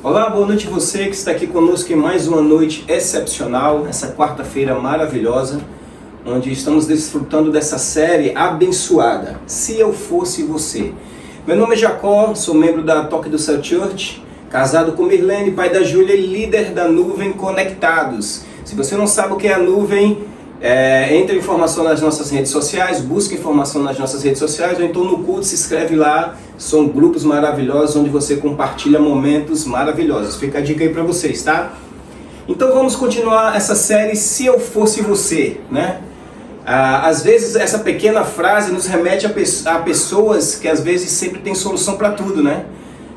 Olá, boa noite a você que está aqui conosco em mais uma noite excepcional, essa quarta-feira maravilhosa, onde estamos desfrutando dessa série abençoada, Se Eu Fosse Você. Meu nome é Jacó, sou membro da Toque do Céu Church, casado com Mirlene, pai da Júlia e líder da Nuvem Conectados. Se você não sabe o que é a Nuvem, entre informação nas nossas redes sociais, busque informação nas nossas redes sociais, ou então no culto, se inscreve lá. São grupos maravilhosos onde você compartilha momentos maravilhosos. Fica a dica aí para vocês, tá? Então vamos continuar essa série Se Eu Fosse Você, né? Às vezes essa pequena frase nos remete a pessoas que às vezes sempre tem solução para tudo, né?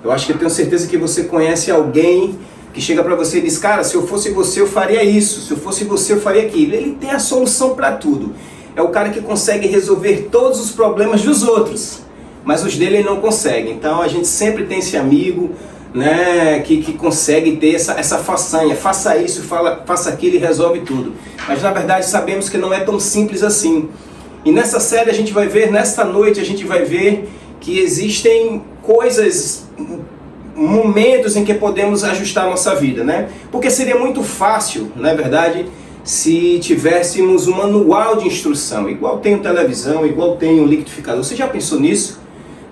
Eu acho que eu tenho certeza que você conhece alguém que chega para você e diz: cara, se eu fosse você eu faria isso, se eu fosse você eu faria aquilo. Ele tem a solução para tudo. É o cara que consegue resolver todos os problemas dos outros, mas os dele ele não consegue. Então a gente sempre tem esse amigo, né, que consegue ter essa façanha, faça isso, faça aquilo e resolve tudo. Mas na verdade sabemos que não é tão simples assim. E nessa série a gente vai ver, nesta noite a gente vai ver que existem coisas, momentos em que podemos ajustar a nossa vida, né? Porque seria muito fácil, na verdade, se tivéssemos um manual de instrução, igual tem televisão, igual tem um liquidificador. Você já pensou nisso?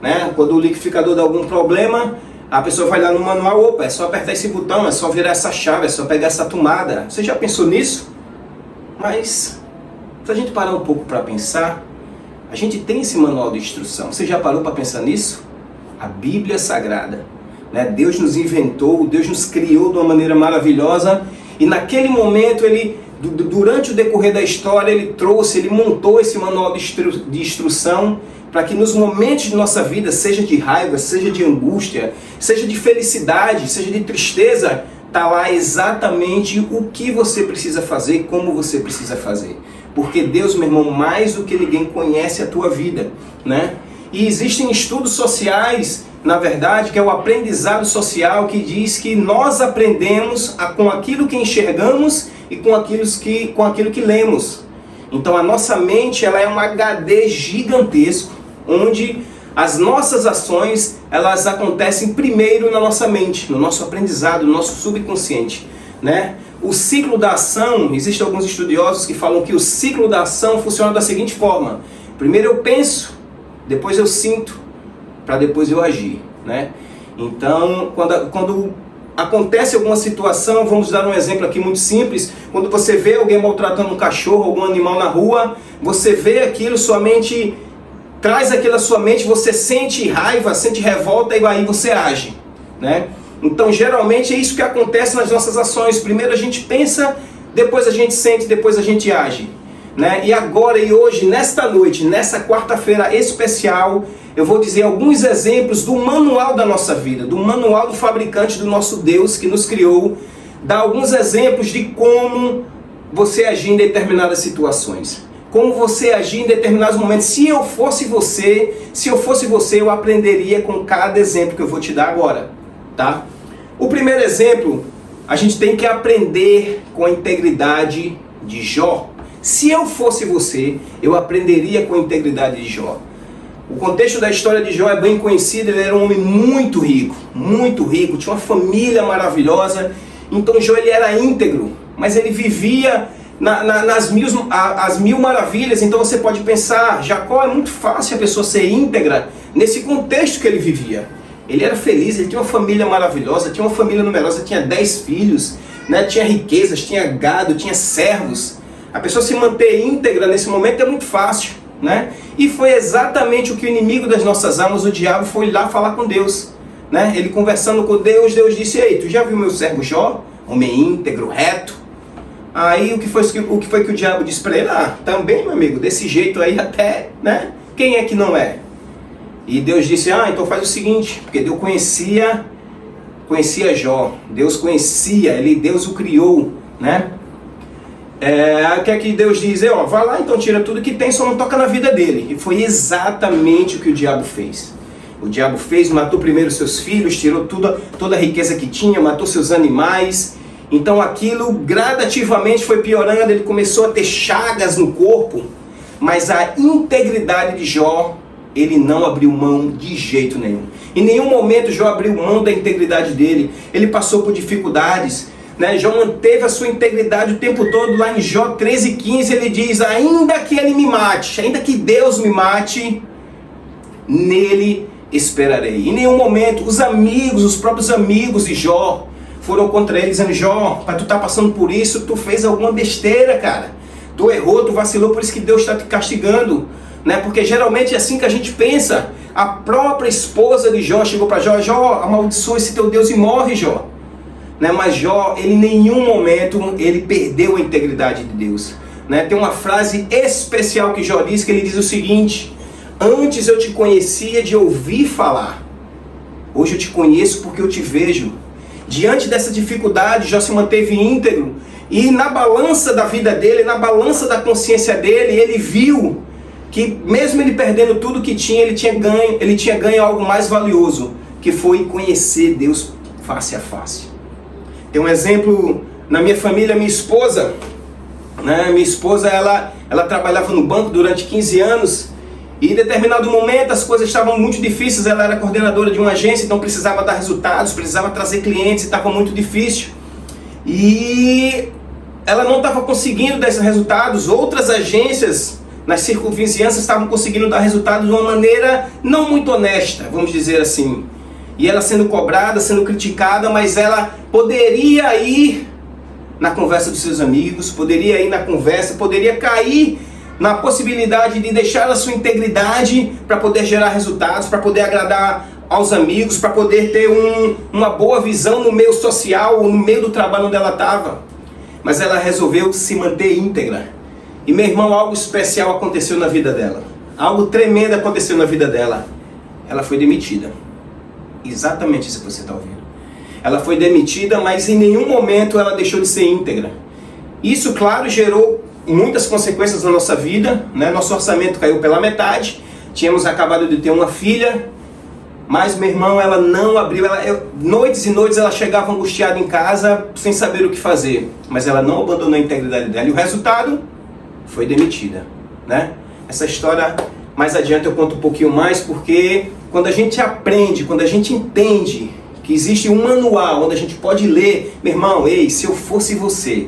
Né? Quando o liquidificador dá algum problema, a pessoa vai lá no manual, opa, é só apertar esse botão, é só virar essa chave, é só pegar essa tomada. Você já pensou nisso? Mas, se a gente parar um pouco para pensar, a gente tem esse manual de instrução. Você já parou para pensar nisso? A Bíblia Sagrada. Né? Deus nos inventou, Deus nos criou de uma maneira maravilhosa, e naquele momento, durante o decorrer da história, ele montou esse manual de instrução para que nos momentos de nossa vida, seja de raiva, seja de angústia, seja de felicidade, seja de tristeza, está lá exatamente o que você precisa fazer, como você precisa fazer. Porque Deus, meu irmão, mais do que ninguém conhece a tua vida, né? E existem estudos sociais, na verdade, que é o aprendizado social, que diz que nós aprendemos com aquilo que enxergamos e com aquilo que lemos. Então a nossa mente, ela é um HD gigantesco, onde as nossas ações, elas acontecem primeiro na nossa mente, no nosso aprendizado, no nosso subconsciente, né? O ciclo da ação, existem alguns estudiosos que falam que o ciclo da ação funciona da seguinte forma: primeiro eu penso, depois eu sinto, para depois eu agir, né? Então, quando acontece alguma situação, vamos dar um exemplo aqui muito simples. Quando você vê alguém maltratando um cachorro, algum animal na rua, você vê aquilo, sua mente traz aquilo à sua mente, você sente raiva, sente revolta e aí você age, né? Então geralmente é isso que acontece nas nossas ações. Primeiro a gente pensa, depois a gente sente, depois a gente age, né? E agora e hoje, nesta noite, nessa quarta-feira especial, eu vou dizer alguns exemplos do manual da nossa vida, do manual do fabricante do nosso Deus que nos criou, dar alguns exemplos de como você agir em determinadas situações, como você agir em determinados momentos. Se eu fosse você, eu aprenderia com cada exemplo que eu vou te dar agora, tá? O primeiro exemplo, a gente tem que aprender com a integridade de Jó. Se eu fosse você, eu aprenderia com a integridade de Jó. O contexto da história de Jó é bem conhecido. Ele era um homem muito rico, tinha uma família maravilhosa. Então Jó, ele era íntegro, mas ele vivia as mil maravilhas. Então você pode pensar, Jacó, é muito fácil a pessoa ser íntegra nesse contexto que ele vivia. Ele era feliz, ele tinha uma família maravilhosa, tinha uma família numerosa, tinha 10 filhos, né? Tinha riquezas, tinha gado, tinha servos. A pessoa se manter íntegra nesse momento é muito fácil, né? E foi exatamente o que o inimigo das nossas almas, o diabo, foi lá falar com Deus, né? Ele conversando com Deus, Deus disse: ei, tu já viu meu servo Jó? Homem íntegro, reto. Aí o que foi que o diabo disse para ele? Ah, também, meu amigo, desse jeito aí até, né? Quem é que não é? E Deus disse: ah, então faz o seguinte, porque Deus conhecia Jó, Deus conhecia, Deus o criou, né? O que é que Deus diz? Ó, vai lá, então tira tudo que tem, só não toca na vida dele. E foi exatamente o que o diabo fez. O diabo matou primeiro seus filhos, tirou toda a riqueza que tinha, matou seus animais. Então aquilo gradativamente foi piorando, ele começou a ter chagas no corpo. Mas a integridade de Jó, ele não abriu mão de jeito nenhum. Em nenhum momento Jó abriu mão da integridade dele. Ele passou por dificuldades, né? Jó manteve a sua integridade o tempo todo. Lá em Jó 13,15 ele diz: ainda que ele me mate, ainda que Deus me mate, nele esperarei. Em nenhum momento os próprios amigos de Jó foram contra ele, dizendo: Jó, para tu estar passando por isso, tu fez alguma besteira, cara. Tu errou, tu vacilou, por isso que Deus está te castigando, né? Porque geralmente é assim que a gente pensa. A própria esposa de Jó chegou para Jó: Jó, amaldiçoa esse teu Deus e morre, Jó. Né? Mas Jó, ele em nenhum momento ele perdeu a integridade de Deus, né? Tem uma frase especial que Jó diz, que ele diz o seguinte: antes eu te conhecia de ouvir falar, hoje eu te conheço porque eu te vejo. Diante dessa dificuldade, Jó se manteve íntegro, e na balança da vida dele, na balança da consciência dele, ele viu que mesmo ele perdendo tudo que tinha, ele tinha ganho algo mais valioso, que foi conhecer Deus face a face. Tem um exemplo na minha família, minha esposa, né? Minha esposa, ela trabalhava no banco durante 15 anos, e em determinado momento as coisas estavam muito difíceis. Ela era coordenadora de uma agência, então precisava dar resultados, precisava trazer clientes, e estava muito difícil. E ela não estava conseguindo dar esses resultados. Outras agências nas circunvizinhanças estavam conseguindo dar resultados de uma maneira não muito honesta, vamos dizer assim. E ela sendo cobrada, sendo criticada, mas ela poderia ir na conversa dos seus amigos, poderia ir na conversa, poderia cair na possibilidade de deixar a sua integridade para poder gerar resultados, para poder agradar aos amigos, para poder ter uma boa visão no meio social, no meio do trabalho onde ela estava. Mas ela resolveu se manter íntegra. E meu irmão, algo especial aconteceu na vida dela. Algo tremendo aconteceu na vida dela. Ela foi demitida. Exatamente isso que você está ouvindo. Ela foi demitida, mas em nenhum momento ela deixou de ser íntegra. Isso, claro, gerou muitas consequências na nossa vida, né? Nosso orçamento caiu pela metade. Tínhamos acabado de ter uma filha. Mas, meu irmão, ela não abriu. Noites e noites ela chegava angustiada em casa, sem saber o que fazer. Mas ela não abandonou a integridade dela. E o resultado? Foi demitida, né? Essa história, mais adiante eu conto um pouquinho mais, porque quando a gente aprende, quando a gente entende que existe um manual onde a gente pode ler, meu irmão, ei, se eu fosse você,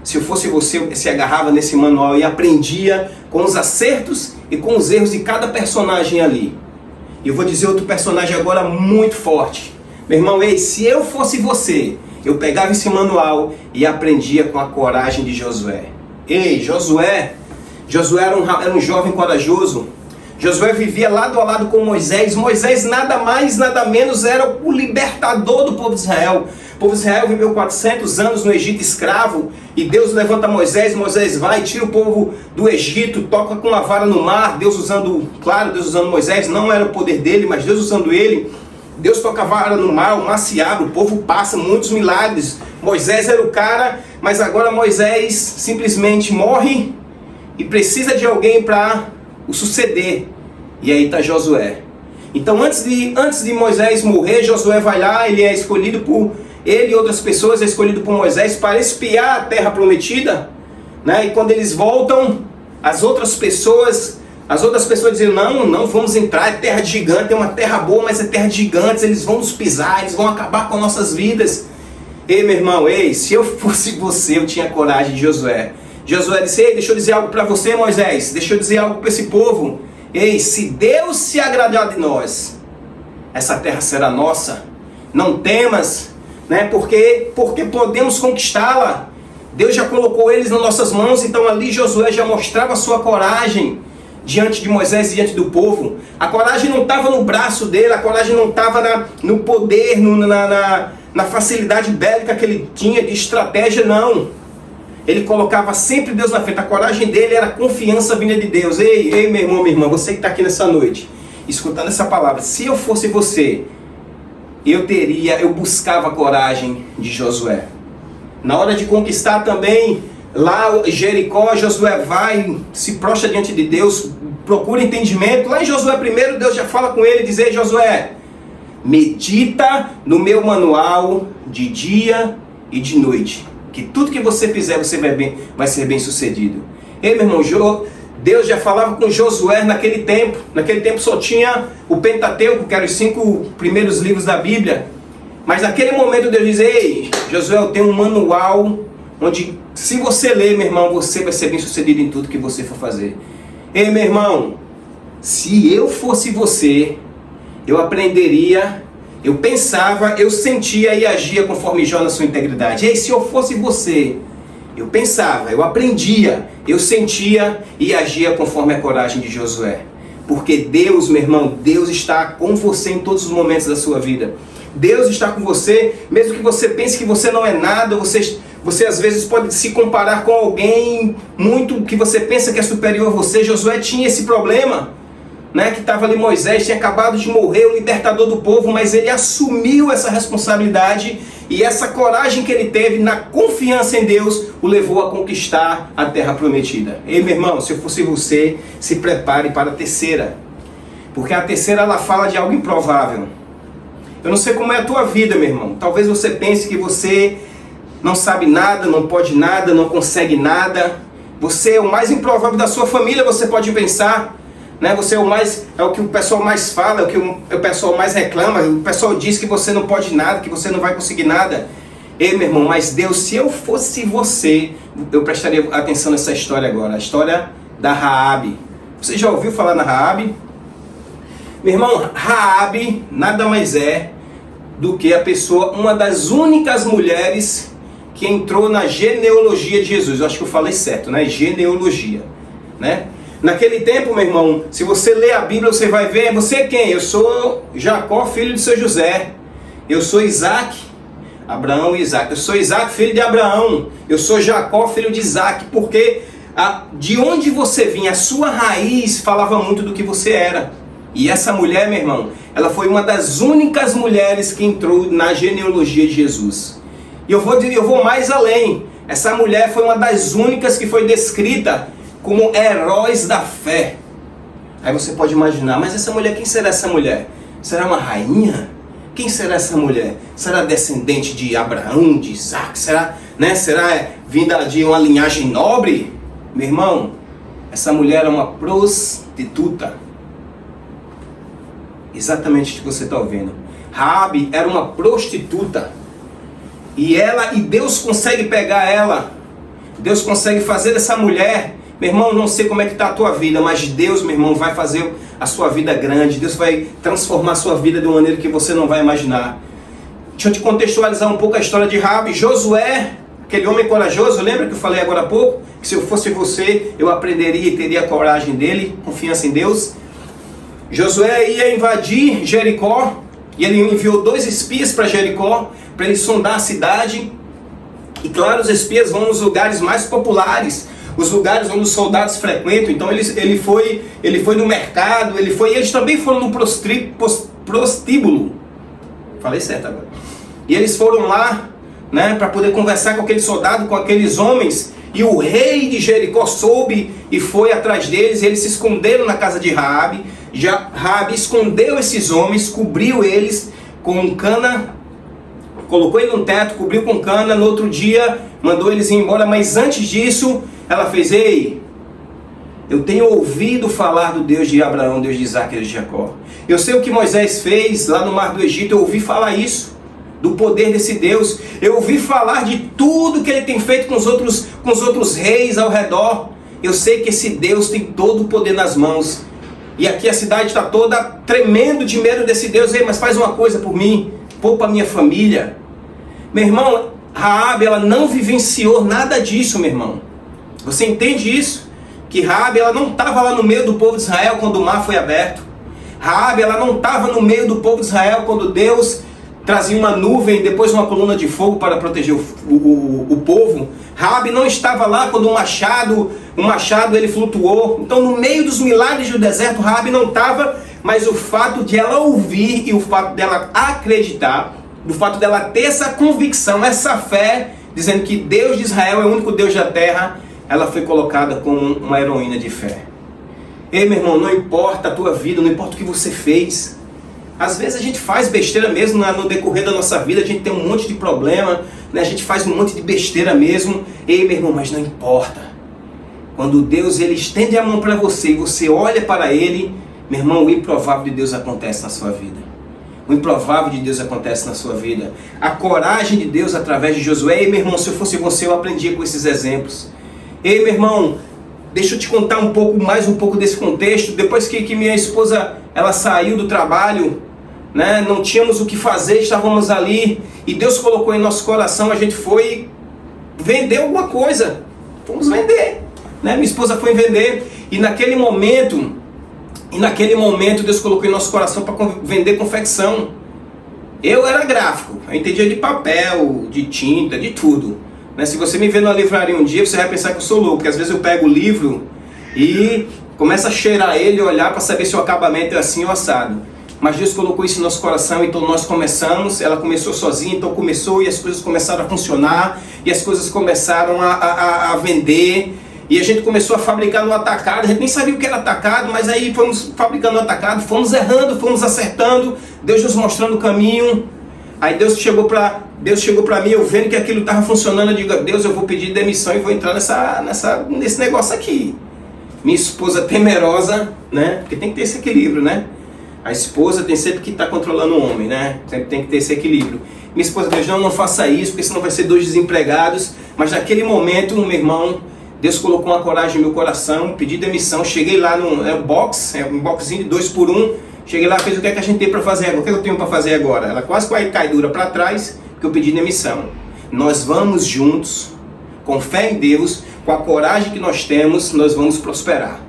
eu se agarrava nesse manual e aprendia com os acertos e com os erros de cada personagem ali. E eu vou dizer outro personagem agora muito forte. Meu irmão, ei, se eu fosse você, eu pegava esse manual e aprendia com a coragem de Josué. Ei, Josué era um jovem corajoso. Josué vivia lado a lado com Moisés. Moisés nada mais, nada menos era o libertador do povo de Israel. O povo de Israel viveu 400 anos no Egito escravo, e Deus levanta Moisés. Moisés vai, tira o povo do Egito, toca com a vara no mar. Deus usando Moisés, não era o poder dele, mas Deus usando ele. Deus toca a vara no mar, o mar se abre, o povo passa, muitos milagres. Moisés era o cara, mas agora Moisés simplesmente morre e precisa de alguém para o suceder. E aí está Josué. Então antes de Moisés morrer, Josué vai lá, ele é escolhido por ele e outras pessoas, é escolhido por Moisés para espiar a terra prometida, né? E quando eles voltam, as outras pessoas dizem: não vamos entrar, é terra de gigante, é uma terra boa, mas é terra de gigantes, eles vão nos pisar, eles vão acabar com nossas vidas. Ei, meu irmão, ei, se eu fosse você, eu tinha coragem de Josué. Josué disse: ei, deixa eu dizer algo para você, Moisés, deixa eu dizer algo para esse povo. Ei, se Deus se agradar de nós, essa terra será nossa. Não temas, né? Porque podemos conquistá-la. Deus já colocou eles nas nossas mãos. Então ali Josué já mostrava a sua coragem diante de Moisés e diante do povo. A coragem não estava no braço dele, a coragem não estava no poder, na facilidade bélica que ele tinha de estratégia, não. Ele colocava sempre Deus na frente. A coragem dele era a confiança vinda de Deus. Ei, meu irmão, minha irmã, você que está aqui nessa noite, escutando essa palavra, se eu fosse você, eu buscava a coragem de Josué. Na hora de conquistar também, lá Jericó, Josué vai, se prostra diante de Deus, procura entendimento. Lá em Josué 1, Deus já fala com ele e diz: ei, Josué, medita no meu manual de dia e de noite, que tudo que você fizer, você vai ser bem sucedido. Ei, meu irmão, Deus já falava com Josué naquele tempo. Naquele tempo só tinha o Pentateuco, que eram os 5 primeiros livros da Bíblia. Mas naquele momento Deus diz: ei, Josué, eu tenho um manual onde, se você ler, meu irmão, você vai ser bem sucedido em tudo que você for fazer. Ei, meu irmão, se eu fosse você, eu aprenderia, eu pensava, eu sentia e agia conforme Jó na sua integridade. Ei, se eu fosse você, eu pensava, eu aprendia, eu sentia e agia conforme a coragem de Josué. Porque Deus, meu irmão, Deus está com você em todos os momentos da sua vida. Deus está com você, mesmo que você pense que você não é nada, você às vezes pode se comparar com alguém muito que você pensa que é superior a você. Josué tinha esse problema, né? Que estava ali Moisés, tinha acabado de morrer, o libertador do povo, mas ele assumiu essa responsabilidade e essa coragem que ele teve na confiança em Deus o levou a conquistar a terra prometida. Ei, meu irmão, se eu fosse você, se prepare para a terceira, porque a terceira ela fala de algo improvável. Eu não sei como é a tua vida, meu irmão. Talvez você pense que você não sabe nada, não pode nada, não consegue nada. Você é o mais improvável da sua família, você pode pensar, né? Você é o que o pessoal mais fala, é o que o pessoal mais reclama. O pessoal diz que você não pode nada, que você não vai conseguir nada. Ei, meu irmão, mas Deus, se eu fosse você, eu prestaria atenção nessa história agora. A história da Raabe. Você já ouviu falar na Raabe? Meu irmão, Raabe nada mais é do que uma das únicas mulheres que entrou na genealogia de Jesus. Eu acho que eu falei certo, né? Genealogia, né? Naquele tempo, meu irmão, se você ler a Bíblia, você vai ver, você é quem? Eu sou Jacó, filho de seu José. Eu sou Isaac, Abraão e Isaac. Eu sou Isaac, filho de Abraão. Eu sou Jacó, filho de Isaac. Porque de onde você vinha, a sua raiz falava muito do que você era. E essa mulher, meu irmão, ela foi uma das únicas mulheres que entrou na genealogia de Jesus. E eu vou mais além. Essa mulher foi uma das únicas que foi descrita como heróis da fé. Aí você pode imaginar, mas essa mulher, quem será essa mulher? Será uma rainha? Quem será essa mulher? Será descendente de Abraão, de Isaac? Será vinda de uma linhagem nobre? Meu irmão, essa mulher é uma prostituta. Exatamente o que você está ouvindo. Raabe era uma prostituta. E Deus consegue pegar ela. Deus consegue fazer dessa mulher. Meu irmão, não sei como é que está a tua vida, mas Deus, meu irmão, vai fazer a sua vida grande. Deus vai transformar a sua vida de uma maneira que você não vai imaginar. Deixa eu te contextualizar um pouco a história de Raabe. Josué, aquele homem corajoso, lembra que eu falei agora há pouco? Que se eu fosse você, eu aprenderia e teria a coragem dele, confiança em Deus. Josué ia invadir Jericó e ele enviou 2 espias para Jericó para ele sondar a cidade. E claro, os espias vão nos lugares mais populares, os lugares onde os soldados frequentam. Então ele foi no mercado, eles também foram no prostíbulo. Falei certo agora. E eles foram lá, né, para poder conversar com aquele soldado, com aqueles homens. E o rei de Jericó soube e foi atrás deles. E eles se esconderam na casa de Raabe. Raabe escondeu esses homens, cobriu eles com cana, colocou ele no teto, cobriu com cana. No outro dia mandou eles ir embora, mas antes disso ela fez: ei, eu tenho ouvido falar do Deus de Abraão, Deus de Isaac e de Jacó. Eu sei o que Moisés fez lá no mar do Egito, eu ouvi falar isso, do poder desse Deus. Eu ouvi falar de tudo que ele tem feito com os outros reis ao redor. Eu sei que esse Deus tem todo o poder nas mãos. E aqui a cidade está toda tremendo de medo desse Deus. Ei, mas faz uma coisa por mim, poupa a minha família. Meu irmão, Raabe, ela não vivenciou nada disso, meu irmão. Você entende isso? Que Raabe, ela não estava lá no meio do povo de Israel quando o mar foi aberto. Raabe, ela não estava no meio do povo de Israel quando Deus trazia uma nuvem e depois uma coluna de fogo para proteger o povo. Raabe não estava lá quando o machado ele flutuou. Então, no meio dos milagres do deserto, Raabe não estava, mas o fato de ela ouvir e o fato dela acreditar, do fato dela ter essa convicção, essa fé, dizendo que Deus de Israel é o único Deus da terra, ela foi colocada como uma heroína de fé. Ei, meu irmão, não importa a tua vida, não importa o que você fez. Às vezes a gente faz besteira mesmo no decorrer da nossa vida, a gente tem um monte de problema, né? A gente faz um monte de besteira mesmo. Ei, meu irmão, mas não importa. Quando Deus ele estende a mão para você e você olha para Ele, meu irmão, o improvável de Deus acontece na sua vida. O improvável de Deus acontece na sua vida. A coragem de Deus através de Josué. Ei, meu irmão, se eu fosse você, eu aprendia com esses exemplos. Ei, meu irmão, deixa eu te contar um pouco desse contexto. Depois que minha esposa ela saiu do trabalho, né, não tínhamos o que fazer, estávamos ali e Deus colocou em nosso coração, a gente foi vender alguma coisa. Fomos vender, né? Minha esposa foi vender e naquele momento Deus colocou em nosso coração para vender confecção. Eu era gráfico, eu entendia de papel, de tinta, de tudo. Né? Se você me vê numa livraria um dia, você vai pensar que eu sou louco, porque às vezes eu pego o livro e começo a cheirar ele e olhar para saber se o acabamento é assim ou assado. Mas Deus colocou isso no nosso coração, então nós começamos, ela começou sozinha, então começou e as coisas começaram a funcionar, e as coisas começaram a vender, e a gente começou a fabricar no atacado, a gente nem sabia o que era atacado, mas aí fomos fabricando no atacado, fomos errando, fomos acertando, Deus nos mostrando o caminho. Aí Deus chegou para mim, eu vendo que aquilo estava funcionando, eu digo, Deus, eu vou pedir demissão e vou entrar nesse negócio aqui. Minha esposa temerosa, né? Porque tem que ter esse equilíbrio, né? A esposa tem sempre que estar controlando o homem, né? Sempre tem que ter esse equilíbrio. Minha esposa diz, não faça isso, porque senão vai ser 2 desempregados. Mas naquele momento, meu irmão, Deus colocou uma coragem no meu coração, pedi demissão, cheguei lá no um boxzinho de 2 por 1. Cheguei lá, fez o que é que a gente tem para fazer agora? O que eu tenho para fazer agora? Ela quase cai dura para trás, porque eu pedi demissão. Nós vamos juntos, com fé em Deus, com a coragem que nós temos, nós vamos prosperar.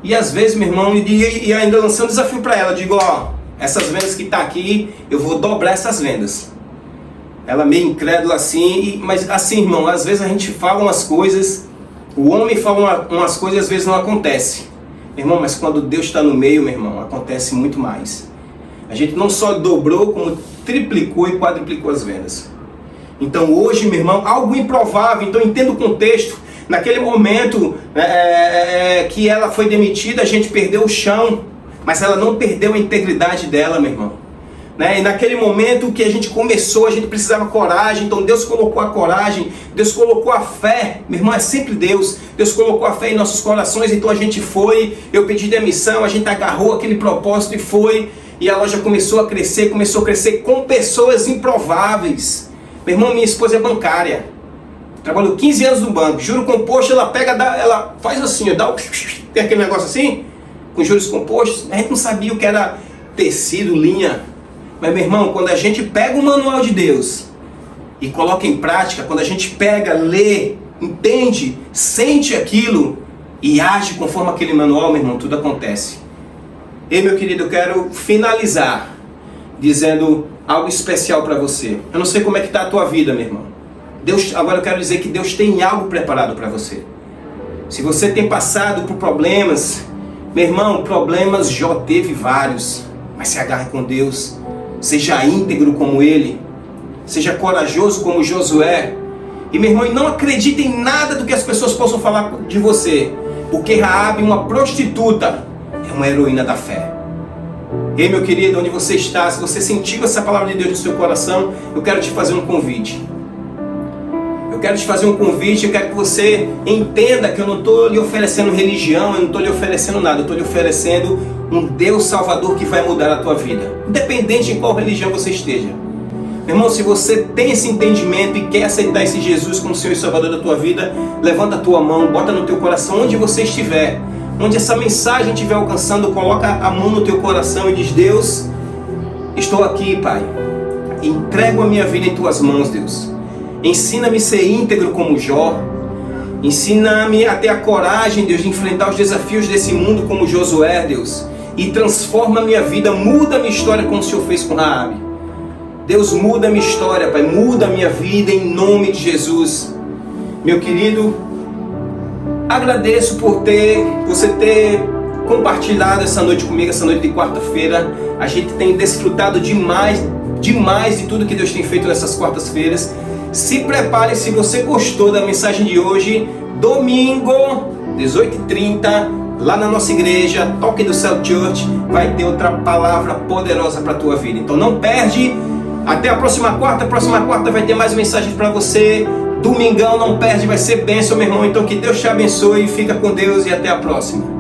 E às vezes, meu irmão, e ainda lançando um desafio para ela, digo, ó, essas vendas que tá aqui, eu vou dobrar essas vendas. Ela meio incrédula assim, mas assim, irmão, às vezes a gente fala umas coisas, o homem fala umas coisas e às vezes não acontece. Meu irmão, mas quando Deus está no meio, meu irmão, acontece muito mais. A gente não só dobrou, como triplicou e quadruplicou as vendas. Então hoje, meu irmão, algo improvável, então entenda o contexto. Naquele momento que ela foi demitida, a gente perdeu o chão, mas ela não perdeu a integridade dela, meu irmão. Né? E naquele momento que a gente começou, a gente precisava coragem, então Deus colocou a coragem, Deus colocou a fé, meu irmão, é sempre Deus colocou a fé em nossos corações, então a gente foi, eu pedi demissão, a gente agarrou aquele propósito e foi, e a loja começou a crescer com pessoas improváveis. Meu irmão, minha esposa é bancária, trabalhou 15 anos no banco, juro composto, ela faz assim, tem aquele negócio assim, com juros compostos, a gente não sabia o que era tecido, linha. Mas, meu irmão, quando a gente pega o manual de Deus e coloca em prática, quando a gente pega, lê, entende, sente aquilo e age conforme aquele manual, meu irmão, tudo acontece. E, meu querido, eu quero finalizar dizendo algo especial para você. Eu não sei como é que está a tua vida, meu irmão. Agora eu quero dizer que Deus tem algo preparado para você. Se você tem passado por problemas, meu irmão, problemas Jó teve vários, mas se agarre com Deus. Seja íntegro como ele, seja corajoso como Josué. E, meu irmão, não acredite em nada do que as pessoas possam falar de você, porque Raabe, uma prostituta, é uma heroína da fé. Ei, meu querido, onde você está, se você sentiu essa palavra de Deus no seu coração, eu quero te fazer um convite. Eu quero que você entenda que eu não estou lhe oferecendo religião, eu não estou lhe oferecendo nada, eu estou lhe oferecendo um Deus Salvador que vai mudar a tua vida, independente em qual religião você esteja. Meu irmão, se você tem esse entendimento e quer aceitar esse Jesus como Senhor e Salvador da tua vida, levanta a tua mão, bota no teu coração, onde você estiver, onde essa mensagem estiver alcançando, coloca a mão no teu coração e diz, Deus, estou aqui, Pai, entrego a minha vida em tuas mãos, Deus. Ensina-me a ser íntegro como Jó. Ensina-me a ter a coragem, Deus, de enfrentar os desafios desse mundo como Josué, Deus. E transforma a minha vida, muda a minha história como o Senhor fez com Raabe. Deus, muda a minha história, Pai. Muda a minha vida em nome de Jesus. Meu querido, agradeço por você ter compartilhado essa noite comigo, essa noite de quarta-feira. A gente tem desfrutado demais de tudo que Deus tem feito nessas quartas-feiras. Se prepare, se você gostou da mensagem de hoje, domingo, 18h30, lá na nossa igreja, Toque do Céu Church, vai ter outra palavra poderosa para a tua vida. Então não perde, até a próxima quarta vai ter mais mensagens para você. Domingão não perde, vai ser bênção, meu irmão. Então que Deus te abençoe, fica com Deus e até a próxima.